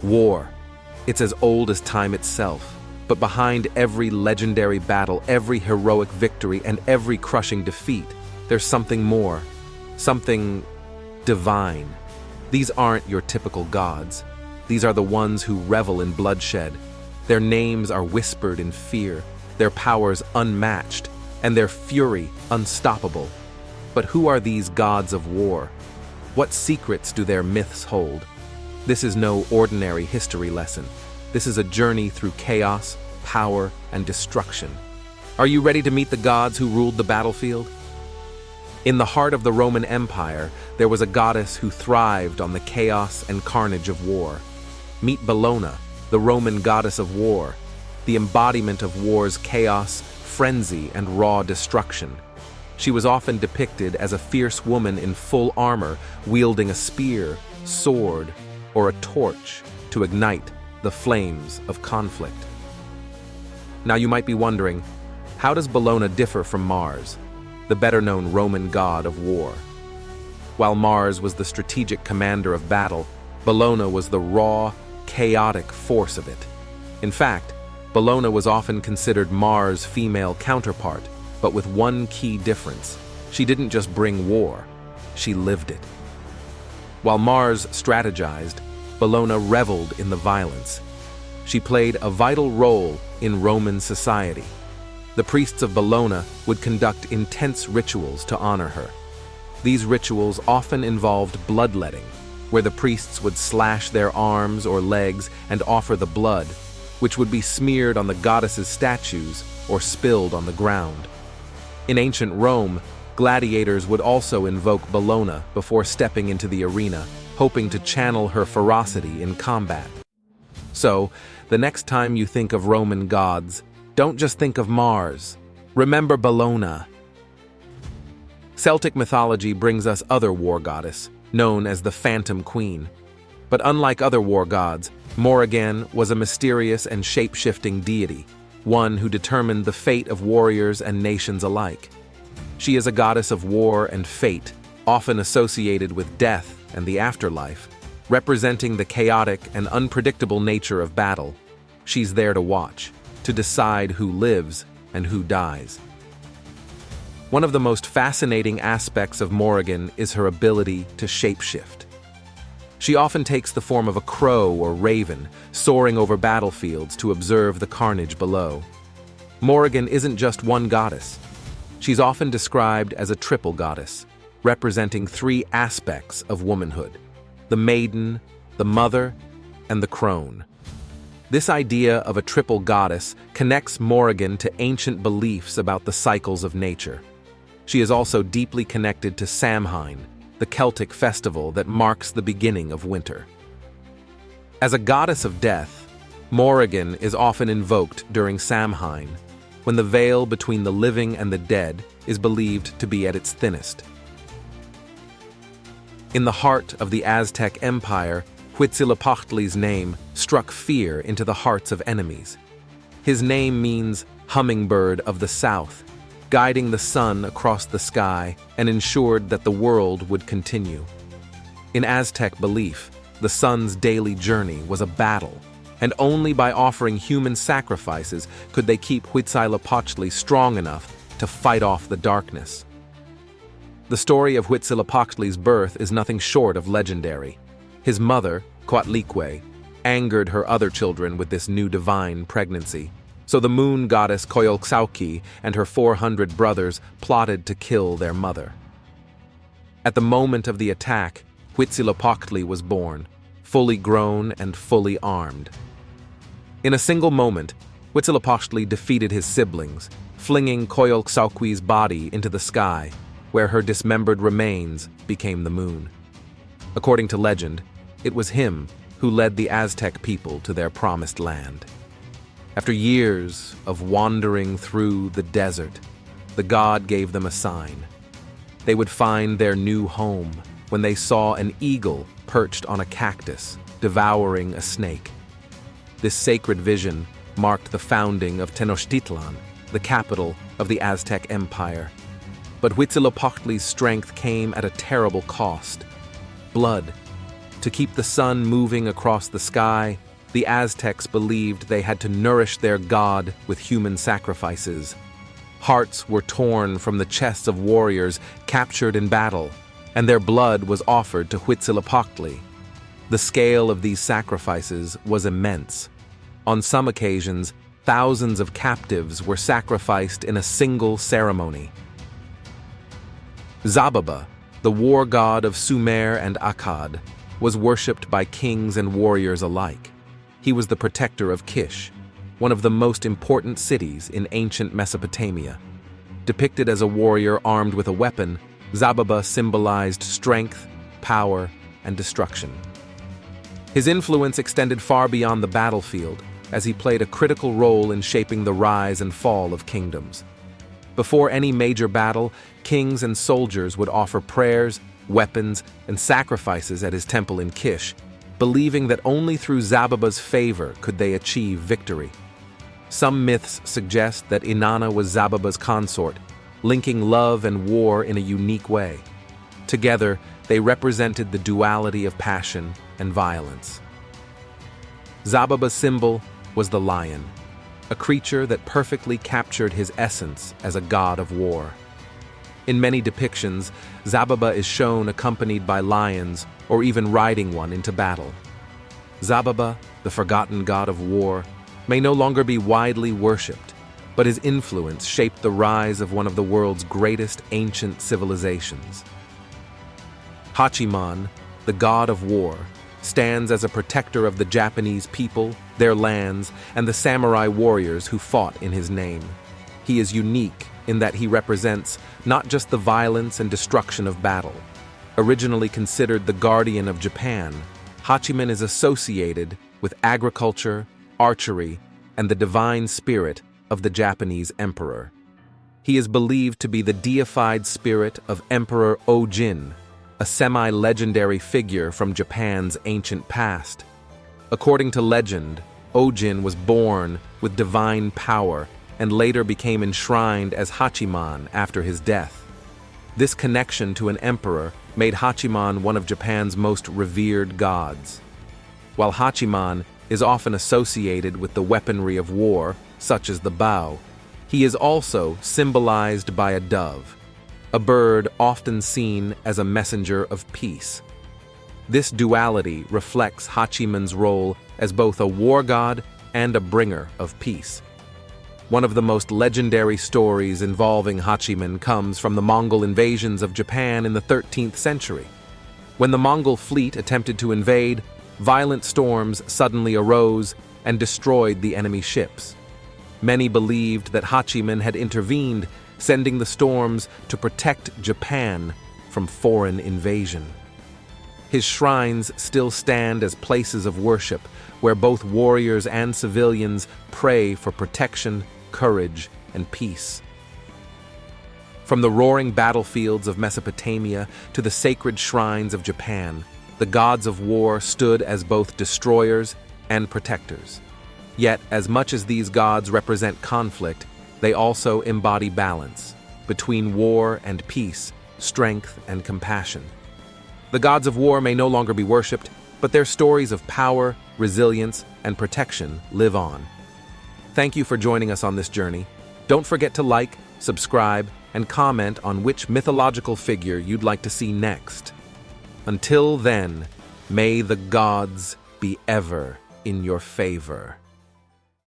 War. It's as old as time itself. But behind every legendary battle, every heroic victory, and every crushing defeat, there's something more. Something divine. These aren't your typical gods. These are the ones who revel in bloodshed. Their names are whispered in fear, their powers unmatched, and their fury unstoppable. But who are these gods of war? What secrets do their myths hold? This is no ordinary history lesson. This is a journey through chaos, power, and destruction. Are you ready to meet the gods who ruled the battlefield? In the heart of the Roman Empire, there was a goddess who thrived on the chaos and carnage of war. Meet Bellona, the Roman goddess of war, the embodiment of war's chaos, frenzy, and raw destruction. She was often depicted as a fierce woman in full armor, wielding a spear, sword, or a torch to ignite the flames of conflict. Now you might be wondering, how does Bellona differ from Mars, the better-known Roman god of war? While Mars was the strategic commander of battle, Bellona was the raw, chaotic force of it. In fact, Bellona was often considered Mars' female counterpart, but with one key difference. She didn't just bring war, she lived it. While Mars strategized, Bellona reveled in the violence. She played a vital role in Roman society. The priests of Bellona would conduct intense rituals to honor her. These rituals often involved bloodletting, where the priests would slash their arms or legs and offer the blood, which would be smeared on the goddess's statues or spilled on the ground. In ancient Rome, gladiators would also invoke Bellona before stepping into the arena, hoping to channel her ferocity in combat. So, the next time you think of Roman gods, don't just think of Mars. Remember Bellona. Celtic mythology brings us other war goddess, known as the Phantom Queen. But unlike other war gods, Morrigan was a mysterious and shape-shifting deity, one who determined the fate of warriors and nations alike. She is a goddess of war and fate, often associated with death and the afterlife, representing the chaotic and unpredictable nature of battle. She's there to watch, to decide who lives and who dies. One of the most fascinating aspects of Morrigan is her ability to shapeshift. She often takes the form of a crow or raven, soaring over battlefields to observe the carnage below. Morrigan isn't just one goddess. She's often described as a triple goddess, representing three aspects of womanhood: the maiden, the mother, and the crone. This idea of a triple goddess connects Morrigan to ancient beliefs about the cycles of nature. She is also deeply connected to Samhain, the Celtic festival that marks the beginning of winter. As a goddess of death, Morrigan is often invoked during Samhain, when the veil between the living and the dead is believed to be at its thinnest. In the heart of the Aztec Empire, Huitzilopochtli's name struck fear into the hearts of enemies. His name means hummingbird of the south, guiding the sun across the sky and ensured that the world would continue. In Aztec belief, the sun's daily journey was a battle, and only by offering human sacrifices could they keep Huitzilopochtli strong enough to fight off the darkness. The story of Huitzilopochtli's birth is nothing short of legendary. His mother, Coatlicue, angered her other children with this new divine pregnancy. So the moon goddess Coyolxauhqui and her 400 brothers plotted to kill their mother. At the moment of the attack, Huitzilopochtli was born, fully grown and fully armed. In a single moment, Huitzilopochtli defeated his siblings, flinging Coyolxauhqui's body into the sky, where her dismembered remains became the moon. According to legend, it was him who led the Aztec people to their promised land. After years of wandering through the desert, the god gave them a sign. They would find their new home when they saw an eagle perched on a cactus, devouring a snake. This sacred vision marked the founding of Tenochtitlan, the capital of the Aztec Empire. But Huitzilopochtli's strength came at a terrible cost: blood. To keep the sun moving across the sky, the Aztecs believed they had to nourish their god with human sacrifices. Hearts were torn from the chests of warriors captured in battle, and their blood was offered to Huitzilopochtli. The scale of these sacrifices was immense. On some occasions, thousands of captives were sacrificed in a single ceremony. Zababa, the war god of Sumer and Akkad, was worshipped by kings and warriors alike. He was the protector of Kish, one of the most important cities in ancient Mesopotamia. Depicted as a warrior armed with a weapon, Zababa symbolized strength, power, and destruction. His influence extended far beyond the battlefield, as he played a critical role in shaping the rise and fall of kingdoms. Before any major battle, kings and soldiers would offer prayers, weapons, and sacrifices at his temple in Kish, believing that only through Zababa's favor could they achieve victory. Some myths suggest that Inanna was Zababa's consort, linking love and war in a unique way. Together, they represented the duality of passion and violence. Zababa's symbol was the lion, a creature that perfectly captured his essence as a god of war. In many depictions, Zababa is shown accompanied by lions or even riding one into battle. Zababa, the forgotten god of war, may no longer be widely worshipped, but his influence shaped the rise of one of the world's greatest ancient civilizations. Hachiman, the god of war, stands as a protector of the Japanese people, their lands, and the samurai warriors who fought in his name. He is unique in that he represents not just the violence and destruction of battle. Originally considered the guardian of Japan, Hachiman is associated with agriculture, archery, and the divine spirit of the Japanese emperor. He is believed to be the deified spirit of Emperor Ojin, a semi-legendary figure from Japan's ancient past. According to legend, Ojin was born with divine power and later became enshrined as Hachiman after his death. This connection to an emperor made Hachiman one of Japan's most revered gods. While Hachiman is often associated with the weaponry of war, such as the bow, he is also symbolized by a dove, a bird often seen as a messenger of peace. This duality reflects Hachiman's role as both a war god and a bringer of peace. One of the most legendary stories involving Hachiman comes from the Mongol invasions of Japan in the 13th century. When the Mongol fleet attempted to invade, violent storms suddenly arose and destroyed the enemy ships. Many believed that Hachiman had intervened, sending the storms to protect Japan from foreign invasion. His shrines still stand as places of worship where both warriors and civilians pray for protection, courage, and peace. From the roaring battlefields of Mesopotamia to the sacred shrines of Japan, the gods of war stood as both destroyers and protectors. Yet, as much as these gods represent conflict, they also embody balance between war and peace, strength and compassion. The gods of war may no longer be worshipped, but their stories of power, resilience, and protection live on. Thank you for joining us on this journey. Don't forget to like, subscribe, and comment on which mythological figure you'd like to see next. Until then, may the gods be ever in your favor.